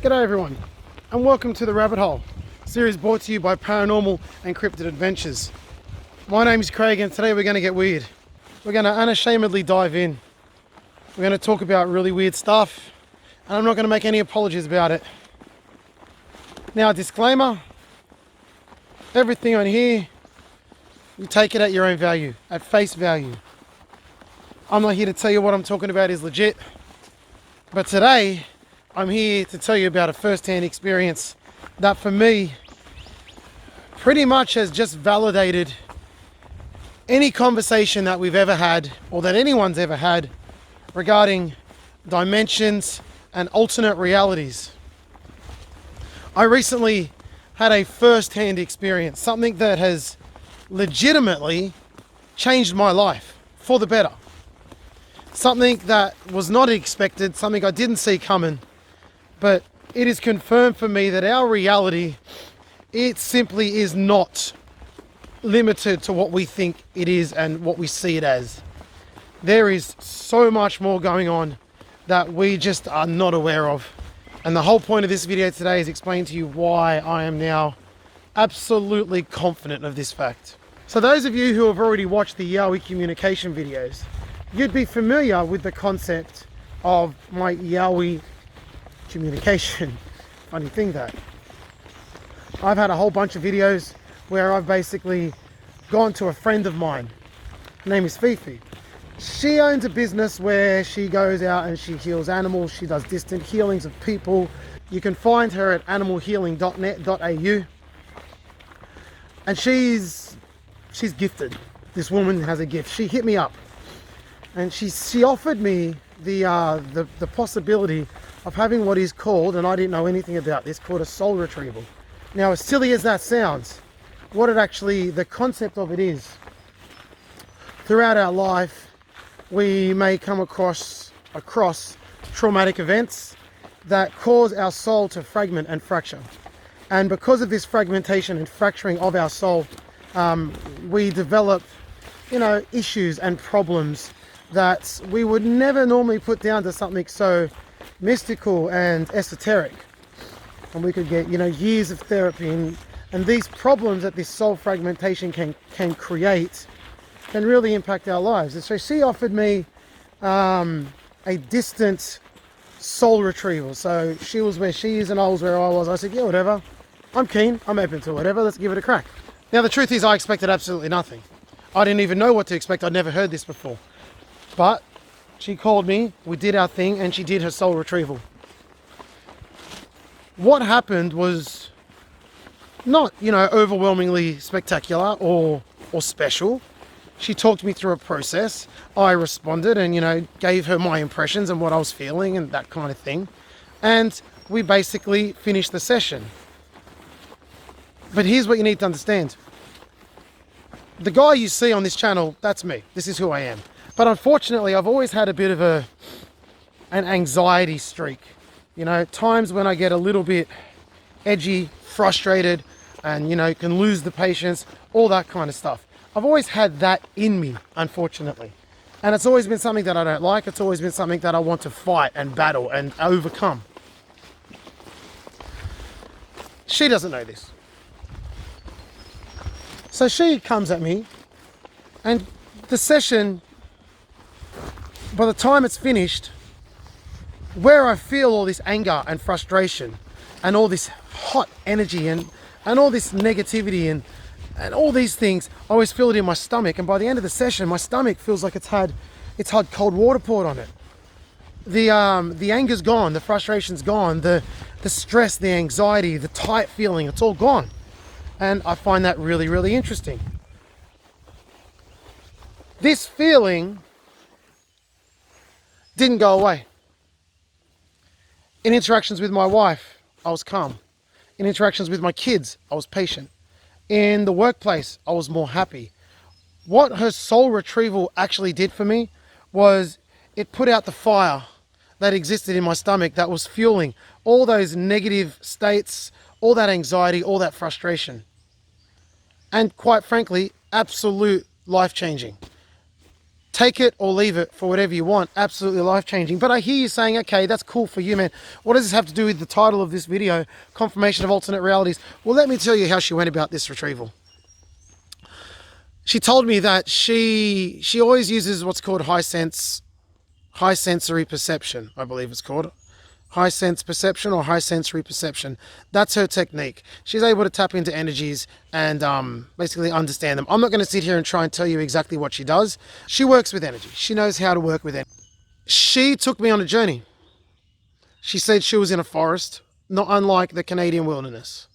G'day everyone, and welcome to the Rabbit Hole series brought to you by Paranormal and Cryptid Adventures. My name is Craig, and today we're going to get weird. We're going to unashamedly dive in. We're going to talk about really weird stuff, and I'm not going to make any apologies about it. Now, a disclaimer, everything on here, you take it at your own value, at face value. I'm not here to tell you what I'm talking about is legit, but today I'm here to tell you about a first-hand experience that for me pretty much has just validated any conversation that we've ever had or that anyone's ever had regarding dimensions and alternate realities. I recently had a first-hand experience, something that has legitimately changed my life for the better. Something that was not expected, something I didn't see coming. But it is confirmed for me that our reality, it simply is not limited to what we think it is and what we see it as. There is so much more going on that we just are not aware of. And the whole point of this video today is explain to you why I am now absolutely confident of this fact. So those of you who have already watched the Yowie communication videos, you'd be familiar with the concept of my Yowie communication. Funny thing that I've had a whole bunch of videos where I've basically gone to a friend of mine. Her name is Fifi. She owns a business where she goes out and she heals animals. She does distant healings of people. You can find her at animalhealing.net.au. And she's gifted. This woman has a gift. She hit me up and she offered me the possibility of having what is called, and I didn't know anything about this, called a soul retrieval. Now, as silly as that sounds, what it actually, the concept of it is, throughout our life, we may come across traumatic events that cause our soul to fragment and fracture. And because of this fragmentation and fracturing of our soul, we develop, issues and problems that we would never normally put down to something so mystical and esoteric. And we could get, years of therapy, and these problems that this soul fragmentation can create can really impact our lives. And so she offered me a distant soul retrieval. So she was where she is and I was where I was. I said, yeah, whatever. I'm keen. I'm open to whatever. Let's give it a crack. Now, the truth is I expected absolutely nothing. I didn't even know what to expect. I'd never heard this before. But she called me, we did our thing, and she did her soul retrieval. What happened was not, overwhelmingly spectacular or special. She talked me through a process. I responded and, gave her my impressions and what I was feeling and that kind of thing. And we basically finished the session. But here's what you need to understand. The guy you see on this channel, that's me. This is who I am. But unfortunately, I've always had a bit of an anxiety streak. Times when I get a little bit edgy, frustrated, and, can lose the patience, all that kind of stuff. I've always had that in me, unfortunately. And it's always been something that I don't like. It's always been something that I want to fight and battle and overcome. She doesn't know this. So she comes at me, and the session, by the time it's finished, where I feel all this anger and frustration and all this hot energy and all this negativity and all these things, I always feel it in my stomach. And by the end of the session, my stomach feels like it's had cold water poured on it. The anger's gone, the frustration's gone, the stress, the anxiety, the tight feeling, it's all gone. And I find that really, really interesting. This feeling didn't go away. In interactions with my wife, I was calm. In interactions with my kids, I was patient. In the workplace, I was more happy. What her soul retrieval actually did for me was it put out the fire that existed in my stomach that was fueling all those negative states, all that anxiety, all that frustration. And quite frankly, absolute life-changing. Take it or leave it for whatever you want. Absolutely life-changing. But I hear you saying, okay, that's cool for you, man. What does this have to do with the title of this video, Confirmation of Alternate Realities? Well, let me tell you how she went about this retrieval. She told me that she always uses what's called high sensory perception, I believe it's called. High sense perception or high sensory perception. That's her technique. She's able to tap into energies and basically understand them. I'm not going to sit here and try and tell you exactly what she does. She works with energy. She knows how to work with it. She took me on a journey. She said she was in a forest, not unlike the Canadian wilderness,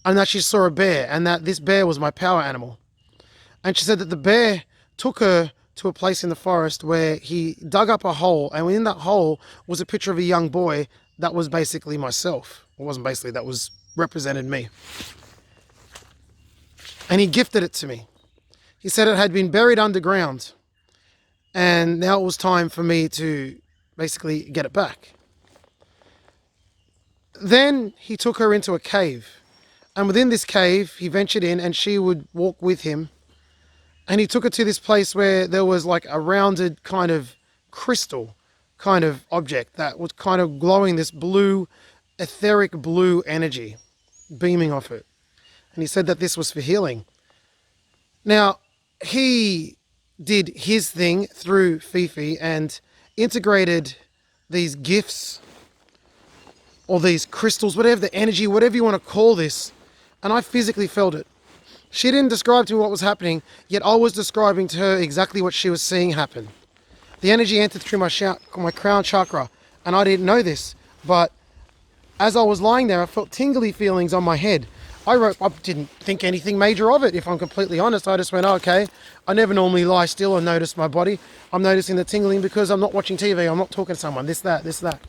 and that she saw a bear and that this bear was my power animal. And she said that the bear took her to a place in the forest where he dug up a hole, and within that hole was a picture of a young boy that was basically myself. It wasn't basically, that was represented me. And he gifted it to me. He said it had been buried underground, and now it was time for me to basically get it back. Then he took her into a cave, and within this cave he ventured in, and she would walk with him. And he took her to this place where there was like a rounded kind of crystal kind of object that was kind of glowing this blue, etheric blue energy beaming off it. And he said that this was for healing. Now, he did his thing through Fifi and integrated these gifts or these crystals, whatever the energy, whatever you want to call this. And I physically felt it. She didn't describe to me what was happening, yet I was describing to her exactly what she was seeing happen. The energy entered through my crown chakra, and I didn't know this, but as I was lying there, I felt tingly feelings on my head. I didn't think anything major of it, if I'm completely honest. I just went, oh, okay, I never normally lie still and notice my body. I'm noticing the tingling because I'm not watching TV, I'm not talking to someone, this, that.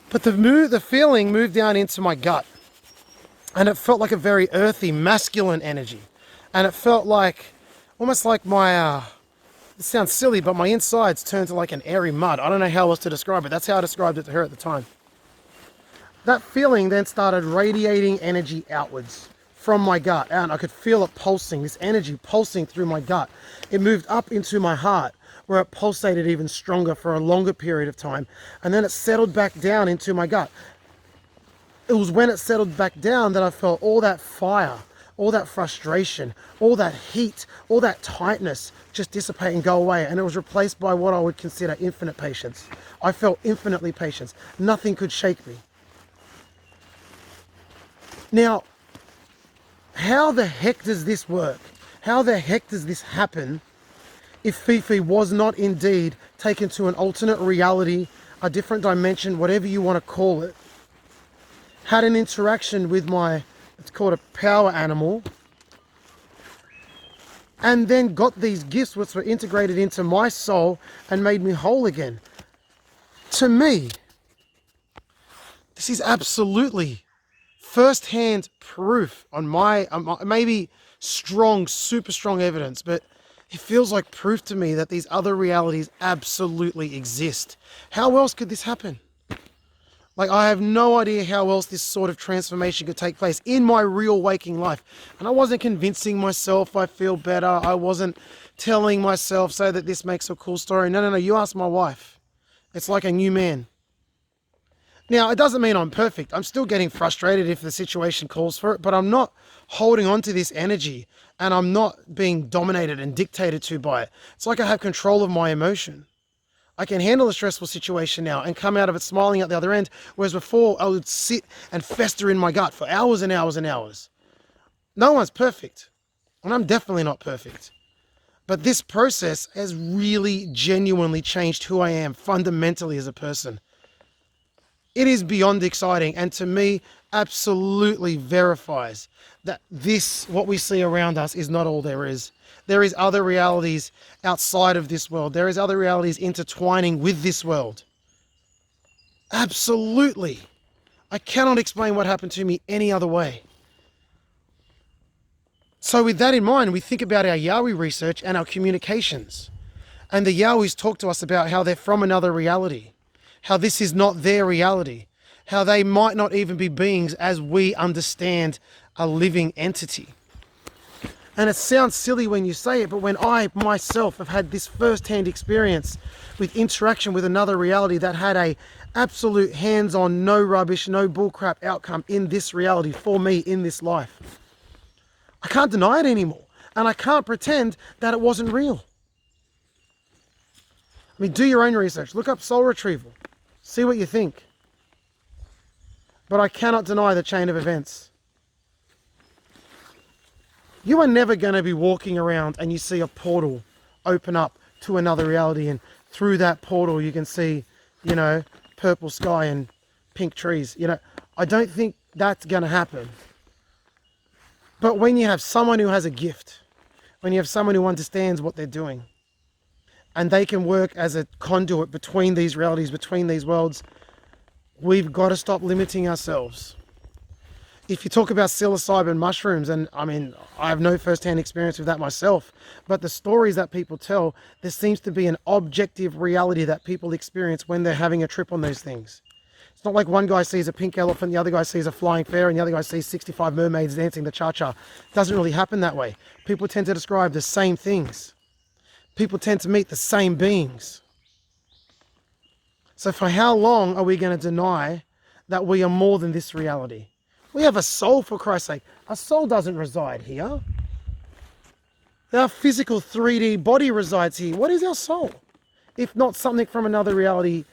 But the feeling moved down into my gut. And it felt like a very earthy, masculine energy. And it felt like, almost like my, it sounds silly, but my insides turned to like an airy mud. I don't know how else to describe it. That's how I described it to her at the time. That feeling then started radiating energy outwards from my gut. And I could feel it pulsing, this energy pulsing through my gut. It moved up into my heart, where it pulsated even stronger for a longer period of time. And then it settled back down into my gut. It was when it settled back down that I felt all that fire, all that frustration, all that heat, all that tightness just dissipate and go away. And it was replaced by what I would consider infinite patience. I felt infinitely patient. Nothing could shake me. Now, how the heck does this work? How the heck does this happen if Fifi was not indeed taken to an alternate reality, a different dimension, whatever you want to call it? Had an interaction with it's called a power animal, and then got these gifts which were integrated into my soul and made me whole again. To me, this is absolutely first-hand proof on my, maybe strong, super strong evidence, but it feels like proof to me that these other realities absolutely exist. How else could this happen? Like, I have no idea how else this sort of transformation could take place in my real waking life. And I wasn't convincing myself I feel better. I wasn't telling myself so that this makes a cool story. No, you ask my wife. It's like a new man. Now, it doesn't mean I'm perfect. I'm still getting frustrated if the situation calls for it, but I'm not holding on to this energy and I'm not being dominated and dictated to by it. It's like I have control of my emotion. I can handle a stressful situation now and come out of it smiling at the other end, whereas before I would sit and fester in my gut for hours and hours and hours. No one's perfect, and I'm definitely not perfect. But this process has really genuinely changed who I am fundamentally as a person. It is beyond exciting, and to me, absolutely verifies that this, what we see around us, is not all there is. There is other realities outside of this world. There is other realities intertwining with this world. Absolutely. I cannot explain what happened to me any other way. So with that in mind, we think about our Yowie research and our communications. And the Yowies talk to us about how they're from another reality, how this is not their reality, how they might not even be beings as we understand a living entity. And it sounds silly when you say it, but when I myself have had this first-hand experience with interaction with another reality that had a absolute hands-on, no rubbish, no bullcrap outcome in this reality for me in this life, I can't deny it anymore. And I can't pretend that it wasn't real. I mean, do your own research. Look up soul retrieval. See what you think. But I cannot deny the chain of events. You are never going to be walking around and you see a portal open up to another reality, and through that portal you can see, you know, purple sky and pink trees. You know, I don't think that's going to happen. But when you have someone who has a gift, when you have someone who understands what they're doing, and they can work as a conduit between these realities, between these worlds, we've got to stop limiting ourselves. If you talk about psilocybin mushrooms, and I mean, I have no first-hand experience with that myself, but the stories that people tell, there seems to be an objective reality that people experience when they're having a trip on those things. It's not like one guy sees a pink elephant, the other guy sees a flying fairy, and the other guy sees 65 mermaids dancing the cha-cha. It doesn't really happen that way. People tend to describe the same things. People tend to meet the same beings. So for how long are we going to deny that we are more than this reality? We have a soul, for Christ's sake. Our soul doesn't reside here. Our physical 3D body resides here. What is our soul? If not something from another reality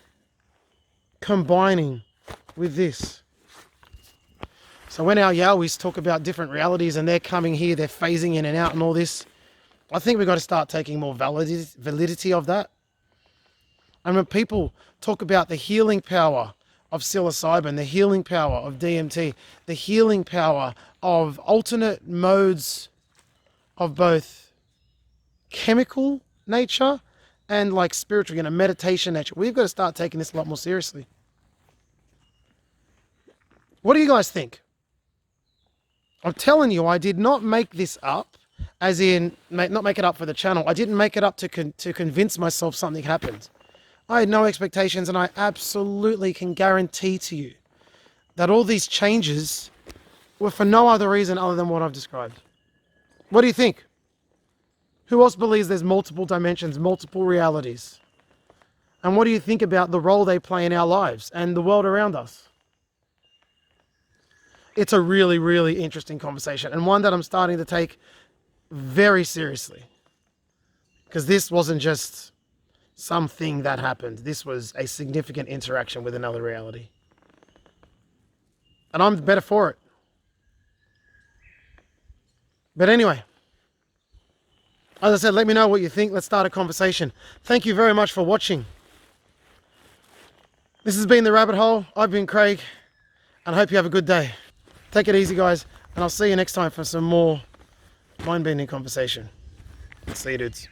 combining with this. So when our Yahwehs talk about different realities and they're coming here, they're phasing in and out and all this, I think we've got to start taking more validity of that. And when people talk about the healing power of psilocybin, the healing power of DMT, the healing power of alternate modes of both chemical nature and like spiritual, you know, meditation nature, we've got to start taking this a lot more seriously. What do you guys think? I'm telling you, I did not make this up, as in, not make it up for the channel. I didn't make it up to convince myself something happened. I had no expectations, and I absolutely can guarantee to you that all these changes were for no other reason other than what I've described. What do you think? Who else believes there's multiple dimensions, multiple realities? And what do you think about the role they play in our lives and the world around us? It's a really, really interesting conversation, and one that I'm starting to take very seriously. Because this wasn't just something that happened. This was a significant interaction with another reality. And I'm better for it. But anyway, as I said, let me know what you think. Let's start a conversation. Thank you very much for watching. This has been The Rabbit Hole. I've been Craig, and I hope you have a good day. Take it easy, guys, and I'll see you next time for some more mind-bending conversation. See you, dudes.